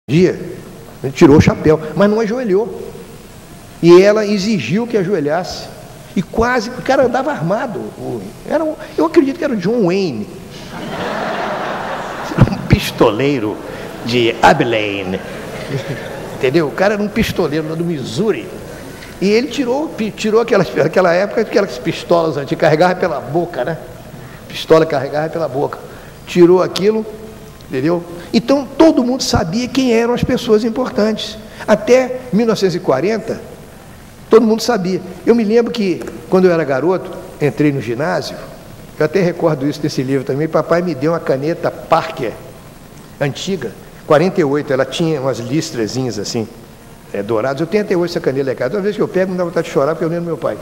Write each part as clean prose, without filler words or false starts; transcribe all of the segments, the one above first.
Dia, ele tirou o chapéu, mas não ajoelhou. E ela exigiu que ajoelhasse. E quase, o cara andava armado. Eu acredito que era o John Wayne. Um pistoleiro de Abilene. Entendeu? O cara era um pistoleiro do Missouri. E ele tirou aquela época, aquelas pistolas antigas, carregava pela boca, né? Pistola carregava pela boca. Tirou aquilo, entendeu? Então, todo mundo sabia quem eram as pessoas importantes. Até 1940, todo mundo sabia. Eu me lembro que, quando eu era garoto, entrei no ginásio, eu até recordo isso desse livro também, papai me deu uma caneta Parker, antiga, 48, ela tinha umas listrazinhas assim, douradas. Eu tenho até hoje essa caneta em casa. Toda vez que eu pego, me dá vontade de chorar, porque eu lembro do meu pai.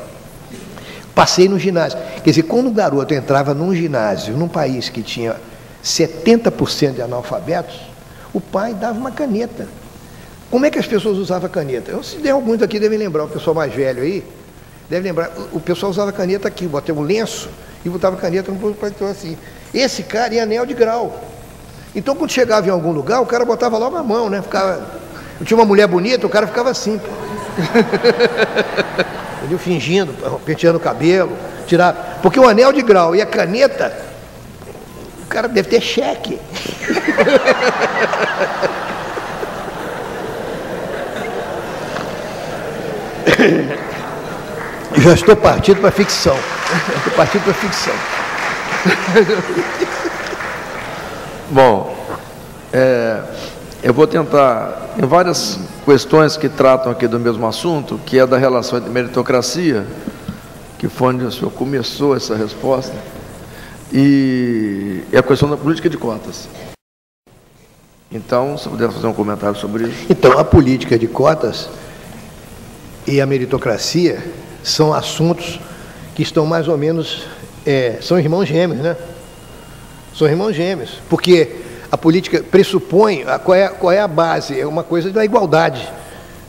Passei no ginásio. Quer dizer, quando o garoto entrava num ginásio, num país que tinha 70% de analfabetos, o pai dava uma caneta. Como é que as pessoas usavam caneta? Se der alguns aqui devem lembrar, o pessoal mais velho aí, deve lembrar, o pessoal usava caneta aqui, botava um lenço e botava caneta no paletó assim. Esse cara ia anel de grau. Então, quando chegava em algum lugar, o cara botava logo a mão, né? Tinha uma mulher bonita, o cara ficava assim. Entendeu? Fingindo, penteando o cabelo, tirar. Porque o anel de grau e a caneta, o cara deve ter cheque. Já estou partindo para ficção. Estou partindo para ficção. Bom, eu vou tentar, em várias questões que tratam aqui do mesmo assunto, que é da relação entre meritocracia, que foi onde o senhor começou essa resposta, e a questão da política de cotas. Então, se puder fazer um comentário sobre isso. Então, a política de cotas e a meritocracia são assuntos que estão mais ou menos, são irmãos gêmeos, né? São irmãos gêmeos, porque a política pressupõe, qual é a base? É uma coisa da igualdade,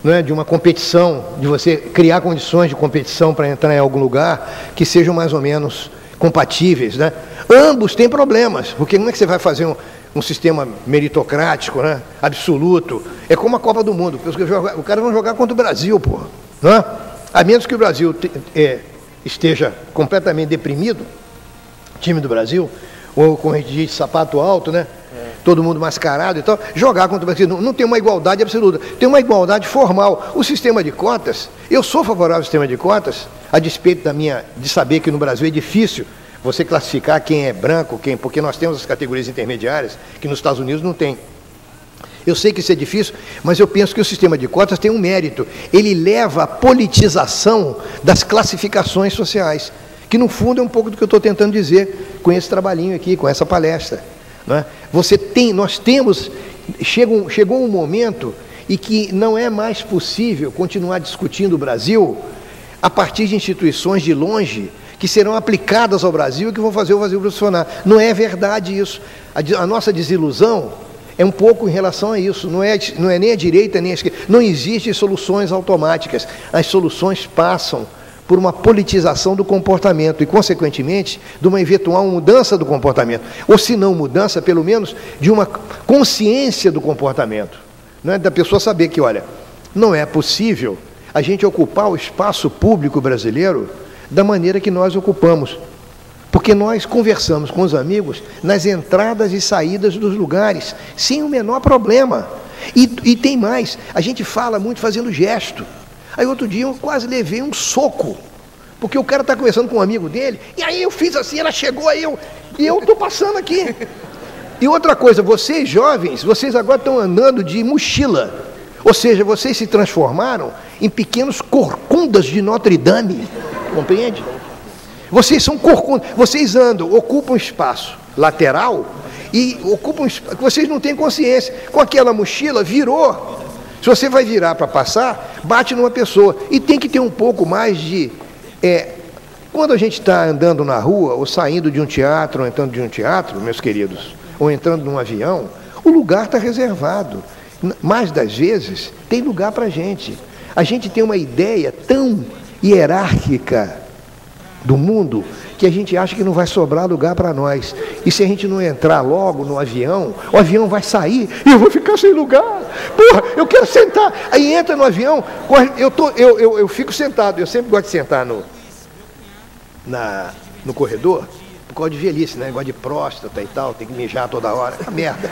não é? De uma competição, de você criar condições de competição para entrar em algum lugar que sejam mais ou menos compatíveis, né? Ambos têm problemas, porque como é que você vai fazer um sistema meritocrático, né? Absoluto? É como a Copa do Mundo, o cara vai jogar contra o Brasil, porra, não é? A menos que o Brasil esteja completamente deprimido, time do Brasil, ou com de sapato alto, né? Todo mundo mascarado e tal, jogar contra o Brasil. Não tem uma igualdade absoluta, tem uma igualdade formal. O sistema de cotas, eu sou favorável ao sistema de cotas, a despeito de saber que no Brasil é difícil você classificar quem é branco, porque nós temos as categorias intermediárias, que nos Estados Unidos não tem. Eu sei que isso é difícil, mas eu penso que o sistema de cotas tem um mérito. Ele leva à politização das classificações sociais, que no fundo é um pouco do que eu estou tentando dizer com esse trabalhinho aqui, com essa palestra. Não é? Chegou um momento em que não é mais possível continuar discutindo o Brasil a partir de instituições de longe que serão aplicadas ao Brasil e que vão fazer o Brasil funcionar. Não é verdade isso. A nossa desilusão é um pouco em relação a isso. Não é nem a direita nem a esquerda. Não existem soluções automáticas. As soluções passam por uma politização do comportamento e, consequentemente, de uma eventual mudança do comportamento. Ou, se não mudança, pelo menos de uma consciência do comportamento. Não é? Da pessoa saber que, olha, não é possível a gente ocupar o espaço público brasileiro da maneira que nós ocupamos. Porque nós conversamos com os amigos nas entradas e saídas dos lugares, sem o menor problema. E tem mais, a gente fala muito fazendo gesto. Aí outro dia eu quase levei um soco, porque o cara está conversando com um amigo dele, e aí eu fiz assim, ela chegou, e eu estou passando aqui. E outra coisa, vocês jovens, vocês agora estão andando de mochila, ou seja, vocês se transformaram em pequenos corcundas de Notre Dame, compreende? Vocês são corcundas, vocês andam, ocupam espaço lateral, e ocupam espaço, vocês não têm consciência, com aquela mochila virou. Se você vai virar para passar, bate numa pessoa. E tem que ter um pouco mais de... quando a gente está andando na rua, ou saindo de um teatro, ou entrando de um teatro, meus queridos, ou entrando num avião, o lugar está reservado. Mais das vezes, tem lugar para a gente. A gente tem uma ideia tão hierárquica do mundo, que a gente acha que não vai sobrar lugar para nós. E se a gente não entrar logo no avião, o avião vai sair e eu vou ficar sem lugar. Porra, eu quero sentar. Aí entra no avião, eu fico sentado, eu sempre gosto de sentar no corredor, por causa de velhice, né? Negócio de próstata e tal, tem que mijar toda hora. É merda.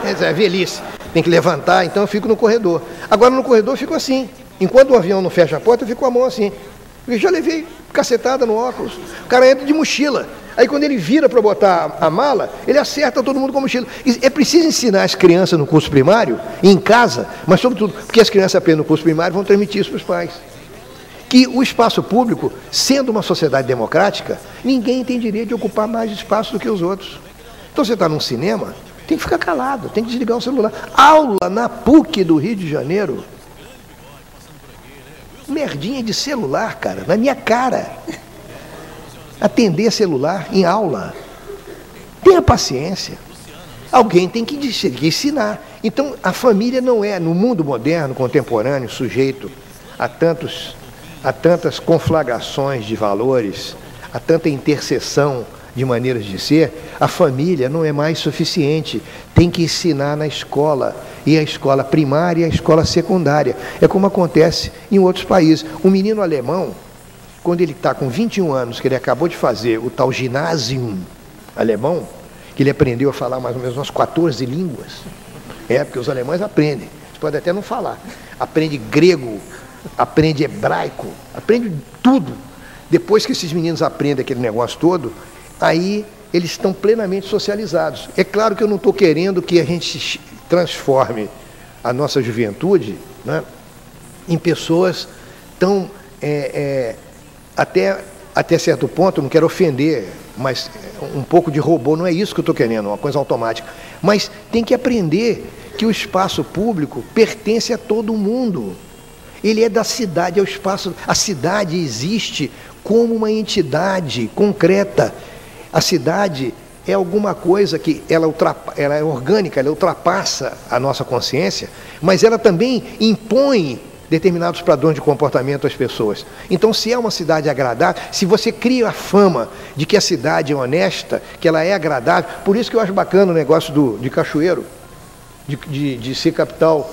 É velhice. Tem que levantar, então eu fico no corredor. Agora no corredor eu fico assim. Enquanto o avião não fecha a porta, eu fico com a mão assim. Eu já levei cacetada no óculos. O cara entra de mochila. Aí quando ele vira para botar a mala, ele acerta todo mundo com a mochila. É preciso ensinar as crianças no curso primário, em casa, mas sobretudo, porque as crianças aprendem no curso primário, vão transmitir isso para os pais. Que o espaço público, sendo uma sociedade democrática, ninguém tem direito de ocupar mais espaço do que os outros. Então você está num cinema, tem que ficar calado, tem que desligar o celular. Aula na PUC do Rio de Janeiro. Merdinha de celular, cara, na minha cara. Atender celular em aula. Tenha paciência. Alguém tem que ensinar. Então, a família não é, no mundo moderno, contemporâneo, sujeito a tantas conflagrações de valores, a tanta interseção de maneiras de ser, a família não é mais suficiente. Tem que ensinar na escola, e a escola primária e a escola secundária. É como acontece em outros países. Um menino alemão, quando ele está com 21 anos, que ele acabou de fazer o tal ginásio alemão, que ele aprendeu a falar mais ou menos umas 14 línguas, porque os alemães aprendem, eles podem até não falar, aprende grego, aprende hebraico, aprende tudo. Depois que esses meninos aprendem aquele negócio todo, aí eles estão plenamente socializados. É claro que eu não estou querendo que a gente transforme a nossa juventude, né, em pessoas tão, até certo ponto, não quero ofender, mas um pouco de robô, não é isso que eu estou querendo, uma coisa automática. Mas tem que aprender que o espaço público pertence a todo mundo. Ele é da cidade, é o espaço. A cidade existe como uma entidade concreta. A cidade é alguma coisa que ela é orgânica, ela ultrapassa a nossa consciência, mas ela também impõe determinados padrões de comportamento às pessoas. Então, se é uma cidade agradável, se você cria a fama de que a cidade é honesta, que ela é agradável, por isso que eu acho bacana o negócio de Cachoeiro, de ser capital,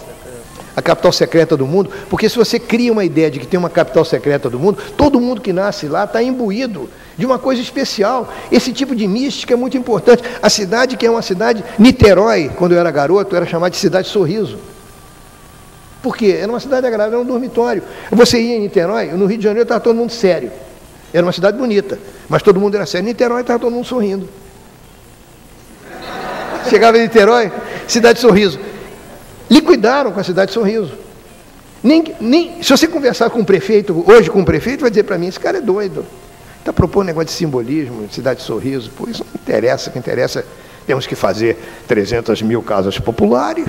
a capital secreta do mundo, porque se você cria uma ideia de que tem uma capital secreta do mundo, todo mundo que nasce lá está imbuído de uma coisa especial. Esse tipo de mística é muito importante. A cidade que é uma cidade, Niterói, quando eu era garoto, era chamada de Cidade Sorriso. Por quê? Era uma cidade agradável, era um dormitório. Você ia em Niterói, no Rio de Janeiro estava todo mundo sério. Era uma cidade bonita, mas todo mundo era sério. Em Niterói estava todo mundo sorrindo. Chegava em Niterói, Cidade Sorriso. Liquidaram com a Cidade Sorriso. Se você conversar com o prefeito, hoje com o prefeito, vai dizer para mim, esse cara é doido. Está propondo negócio de simbolismo, Cidade Sorriso. Pô, isso não interessa. O que interessa, temos que fazer 300 mil casas populares.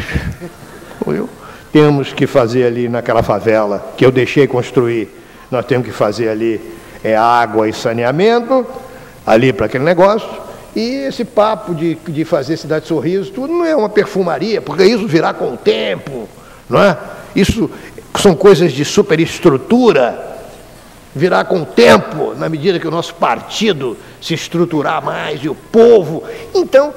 Temos que fazer ali naquela favela que eu deixei construir, nós temos que fazer ali água e saneamento, ali para aquele negócio. E esse papo de fazer Cidade Sorriso, tudo não é uma perfumaria, porque isso virá com o tempo, não é? Isso são coisas de superestrutura, virá com o tempo, na medida que o nosso partido se estruturar mais e o povo. Então,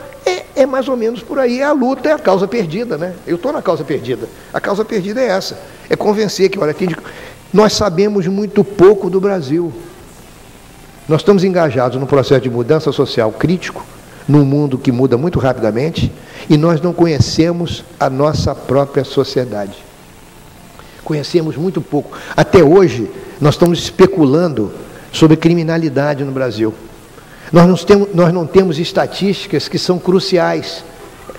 é mais ou menos por aí. A luta é a causa perdida, né? Eu estou na causa perdida. A causa perdida é essa. É convencer que, olha, nós sabemos muito pouco do Brasil. Nós estamos engajados num processo de mudança social crítico, num mundo que muda muito rapidamente, e nós não conhecemos a nossa própria sociedade. Conhecemos muito pouco. Até hoje, nós estamos especulando sobre criminalidade no Brasil. Nós não temos estatísticas que são cruciais,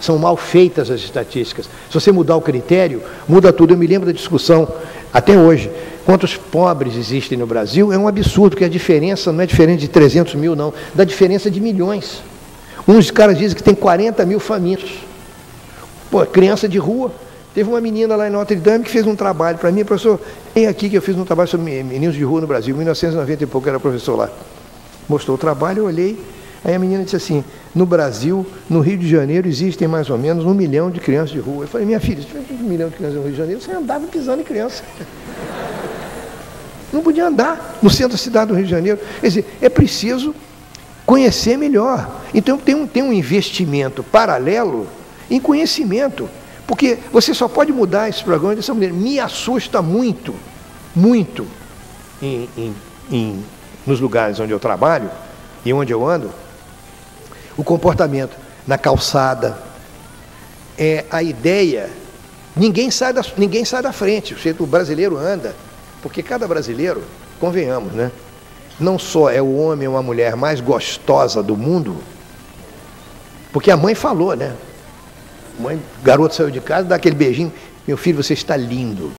são mal feitas as estatísticas. Se você mudar o critério, muda tudo. Eu me lembro da discussão, até hoje, quantos pobres existem no Brasil, é um absurdo, porque a diferença não é diferente de 300 mil, não, da diferença de milhões. Uns caras dizem que tem 40 mil famintos. Pô, criança de rua. Teve uma menina lá em Notre Dame que fez um trabalho para mim, professor, vem aqui que eu fiz um trabalho sobre meninos de rua no Brasil, em 1990 e pouco, eu era professor lá. Mostrou o trabalho, eu olhei, aí a menina disse assim, no Brasil, no Rio de Janeiro, existem mais ou menos 1 milhão de crianças de rua. Eu falei, minha filha, se tivesse 1 milhão de crianças no Rio de Janeiro, você andava pisando em criança. Não podia andar no centro da cidade do Rio de Janeiro. Quer dizer, é preciso conhecer melhor. Então tem um investimento paralelo em conhecimento, porque você só pode mudar esse programa dessa maneira. Me assusta muito, muito, nos lugares onde eu trabalho e onde eu ando, o comportamento na calçada, a ideia, ninguém sai da frente, o brasileiro anda, porque cada brasileiro, convenhamos, né? Não só é o homem ou a mulher mais gostosa do mundo, porque a mãe falou, né? O garoto saiu de casa, dá aquele beijinho, meu filho, você está lindo.